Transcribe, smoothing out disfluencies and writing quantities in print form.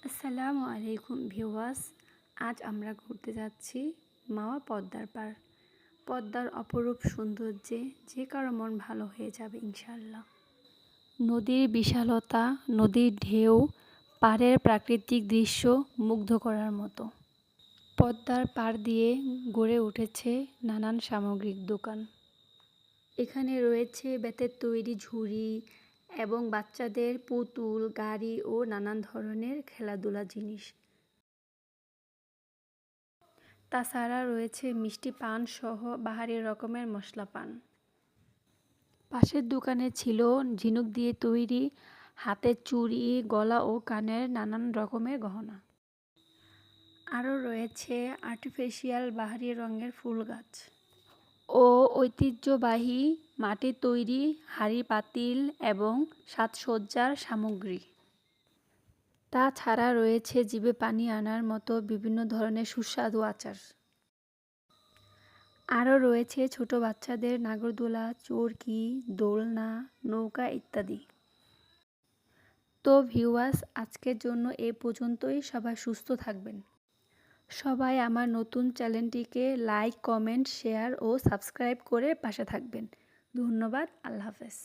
আসসালামু আলাইকুম ভিউয়ার্স। আজ আমরা ঘুরতে যাচ্ছি মাওয়া পদ্মার পাড়। পদ্মার অপরূপ সৌন্দর্যে যে কারো মন ভালো হয়ে যাবে ইনশাল্লাহ। নদীর বিশালতা, নদীর ঢেউ, পাড়ের প্রাকৃতিক দৃশ্য মুগ্ধ করার মতো। পদ্মার পাড় দিয়ে গড়ে উঠেছে নানান সামগ্রিক দোকান। এখানে রয়েছে বেতের তৈরি ঝুড়ি এবং বাচ্চাদের পুতুল, গাড়ি ও নানান ধরনের খেলাধুলা জিনিস। তাছাড়া রয়েছে মিষ্টি পান সহ বাহারি রকমের মশলা পান। পাশের দোকানে ছিল ঝিনুক দিয়ে তৈরি হাতের চুড়ি, গলা ও কানের নানান রকমের গহনা। আরও রয়েছে আর্টিফিশিয়াল বাহারি রঙের ফুল গাছ ও ঐতিহ্যবাহী মাটির তৈরি হাঁড়ি পাতিল এবং সাজসজ্জার সামগ্রী। তাছাড়া রয়েছে জিভে পানি আনার মতো বিভিন্ন ধরনের সুস্বাদু আচার। আরও রয়েছে ছোট বাচ্চাদের নাগরদোলা, চরকি, দোলনা, নৌকা ইত্যাদি। তো ভিউয়ার্স, আজকের জন্য এ পর্যন্তই। সবাই সুস্থ থাকবেন। সবাই আমার নতুন চ্যানেলটিকে লাইক, কমেন্ট, শেয়ার ও সাবস্ক্রাইব করে পাশে থাকবেন। ধন্যবাদ। আল্লাহ হাফেজ।